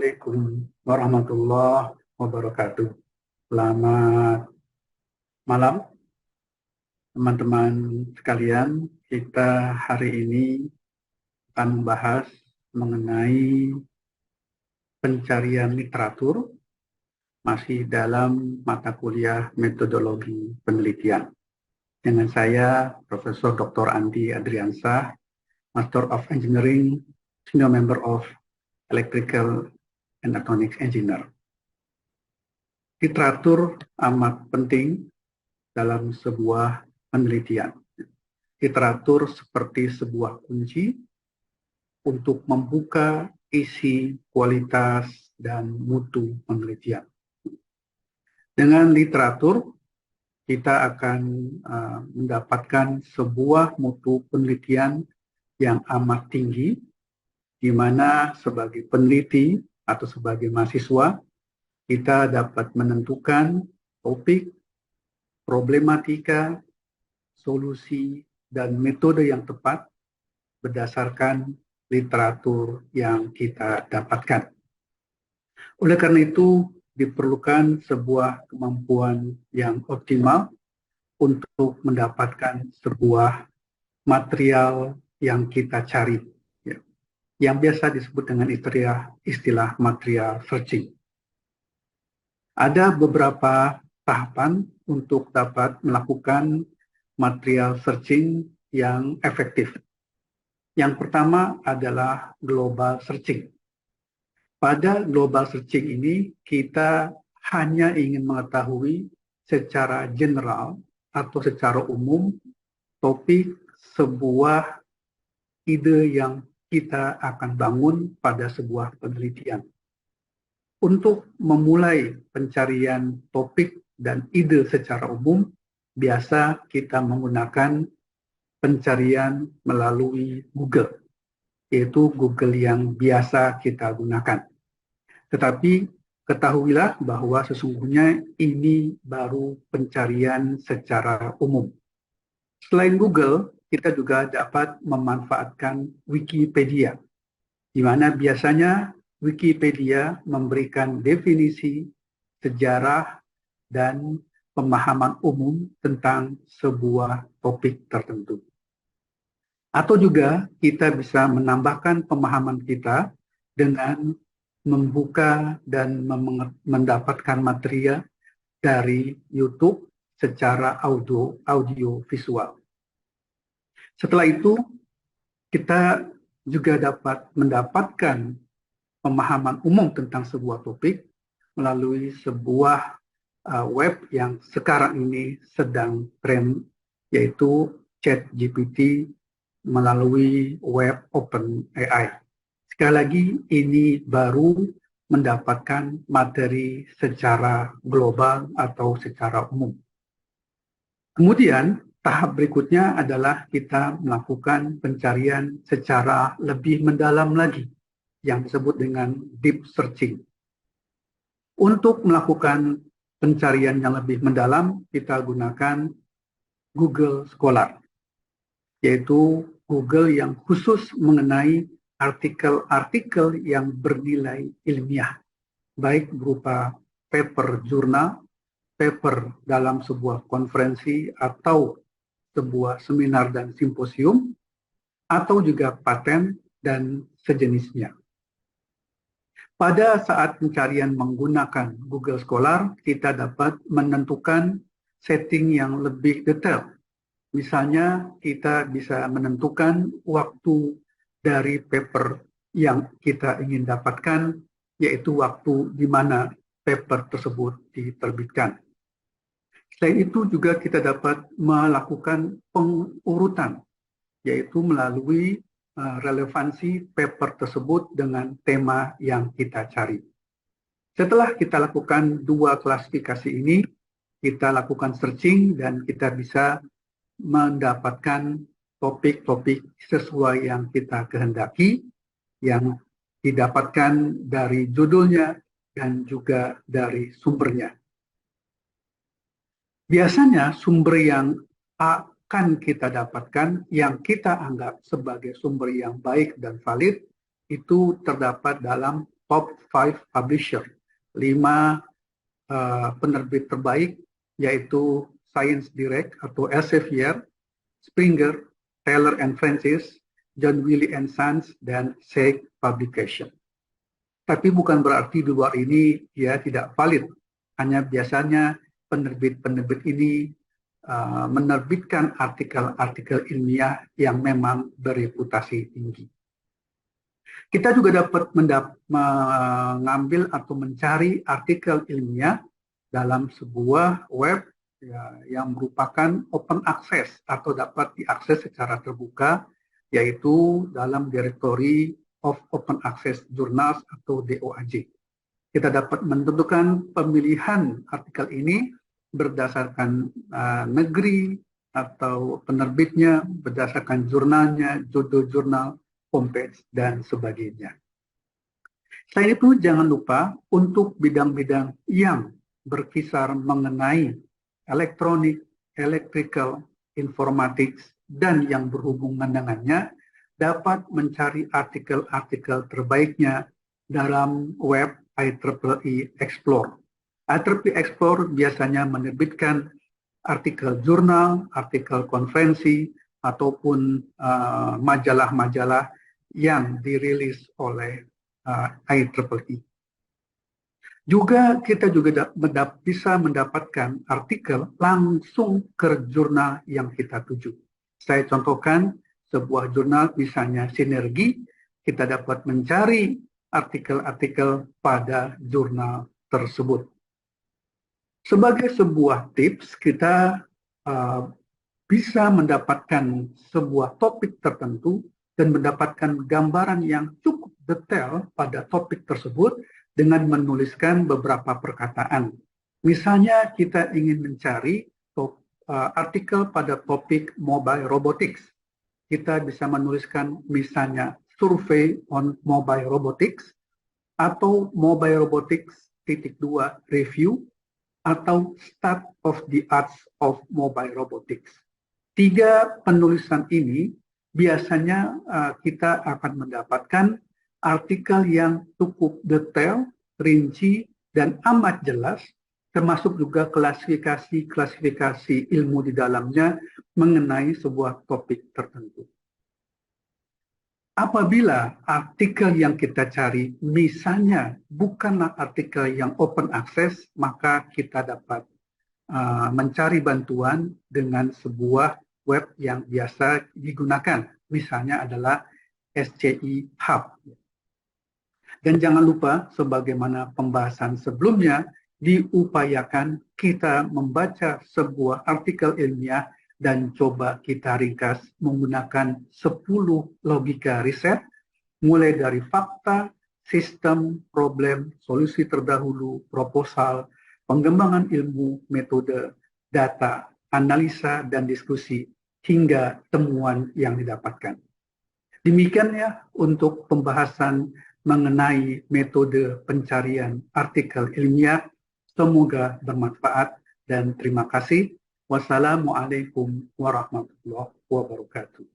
Assalamualaikum warahmatullahi wabarakatuh. Selamat malam, teman-teman sekalian. Kita hari ini akan membahas mengenai pencarian literatur masih dalam mata kuliah metodologi penelitian. Dengan saya, Profesor Dr. Andi Adriansah, Master of Engineering, Senior Member of Electrical and Electronics Engineer. Literatur amat penting dalam sebuah penelitian. Literatur seperti sebuah kunci untuk membuka isi, kualitas, dan mutu penelitian. Dengan literatur, kita akan mendapatkan sebuah mutu penelitian yang amat tinggi, di mana sebagai peneliti atau sebagai mahasiswa, kita dapat menentukan topik, problematika, solusi, dan metode yang tepat berdasarkan literatur yang kita dapatkan. Oleh karena itu, diperlukan sebuah kemampuan yang optimal untuk mendapatkan sebuah material yang kita cari, yang biasa disebut dengan istilah material searching. Ada beberapa tahapan untuk dapat melakukan material searching yang efektif. Yang pertama adalah global searching. Pada global searching ini, kita hanya ingin mengetahui secara general atau secara umum topik sebuah ide yang kita akan bangun pada sebuah penelitian. Untuk memulai pencarian topik dan ide secara umum, biasa kita menggunakan pencarian melalui Google, yaitu Google yang biasa kita gunakan. Tetapi ketahuilah bahwa sesungguhnya ini baru pencarian secara umum. Selain Google, kita juga dapat memanfaatkan Wikipedia, di mana biasanya Wikipedia memberikan definisi, sejarah, dan pemahaman umum tentang sebuah topik tertentu. Atau juga kita bisa menambahkan pemahaman kita dengan membuka dan mendapatkan materi dari YouTube secara audio visual. Setelah itu, kita juga dapat mendapatkan pemahaman umum tentang sebuah topik melalui sebuah web yang sekarang ini sedang tren, yaitu ChatGPT melalui web OpenAI. Sekali lagi, ini baru mendapatkan materi secara global atau secara umum. Kemudian, tahap berikutnya adalah kita melakukan pencarian secara lebih mendalam lagi, yang disebut dengan deep searching. Untuk melakukan pencarian yang lebih mendalam, kita gunakan Google Scholar, yaitu Google yang khusus mengenai artikel-artikel yang bernilai ilmiah, baik berupa paper jurnal, paper dalam sebuah konferensi atau sebuah seminar dan simposium, atau juga paten dan sejenisnya. Pada saat pencarian menggunakan Google Scholar, kita dapat menentukan setting yang lebih detail. Misalnya, kita bisa menentukan waktu dari paper yang kita ingin dapatkan, yaitu waktu di mana paper tersebut diterbitkan. Selain itu juga kita dapat melakukan pengurutan, yaitu melalui relevansi paper tersebut dengan tema yang kita cari. Setelah kita lakukan dua klasifikasi ini, kita lakukan searching dan kita bisa mendapatkan topik-topik sesuai yang kita kehendaki, yang didapatkan dari judulnya dan juga dari sumbernya. Biasanya sumber yang akan kita dapatkan, yang kita anggap sebagai sumber yang baik dan valid, itu terdapat dalam top 5 publisher, 5 penerbit terbaik, yaitu Science Direct atau Elsevier, Springer, Taylor and Francis, John Wiley and Sons, dan Sage Publication. Tapi bukan berarti di luar ini ya tidak valid. Hanya biasanya penerbit-penerbit ini menerbitkan artikel-artikel ilmiah yang memang bereputasi tinggi. Kita juga dapat mengambil atau mencari artikel ilmiah dalam sebuah web ya, yang merupakan open access atau dapat diakses secara terbuka, yaitu dalam Directory of Open Access Journals atau DOAJ. Kita dapat menentukan pemilihan artikel ini berdasarkan negeri atau penerbitnya, berdasarkan jurnalnya, judul jurnal, homepage, dan sebagainya. Selain itu, jangan lupa untuk bidang-bidang yang berkisar mengenai elektronik, electrical, informatics, dan yang berhubungan dengannya, dapat mencari artikel-artikel terbaiknya dalam web IEEE Explore. IEEE Explore biasanya menerbitkan artikel jurnal, artikel konferensi, ataupun majalah-majalah yang dirilis oleh IEEE. Juga kita juga bisa mendapatkan artikel langsung ke jurnal yang kita tuju. Saya contohkan sebuah jurnal misalnya Sinergi, kita dapat mencari artikel-artikel pada jurnal tersebut. Sebagai sebuah tips, kita bisa mendapatkan sebuah topik tertentu dan mendapatkan gambaran yang cukup detail pada topik tersebut dengan menuliskan beberapa perkataan. Misalnya kita ingin mencari artikel pada topik mobile robotics. Kita bisa menuliskan misalnya survey on mobile robotics atau mobile robotics _2 review atau start of the arts of mobile robotics. 3 penulisan ini biasanya kita akan mendapatkan artikel yang cukup detail, rinci, dan amat jelas, termasuk juga klasifikasi ilmu di dalamnya mengenai sebuah topik tertentu. Apabila artikel yang kita cari misalnya bukanlah artikel yang open access, maka kita dapat mencari bantuan dengan sebuah web yang biasa digunakan. Misalnya adalah SCI Hub. Dan jangan lupa, sebagaimana pembahasan sebelumnya, diupayakan kita membaca sebuah artikel ilmiah dan coba kita ringkas menggunakan 10 logika riset, mulai dari fakta, sistem, problem, solusi terdahulu, proposal, pengembangan ilmu, metode, data, analisa, dan diskusi, hingga temuan yang didapatkan. Demikian ya untuk pembahasan mengenai metode pencarian artikel ilmiah. Semoga bermanfaat dan terima kasih. Wassalamualaikum warahmatullahi wabarakatuh.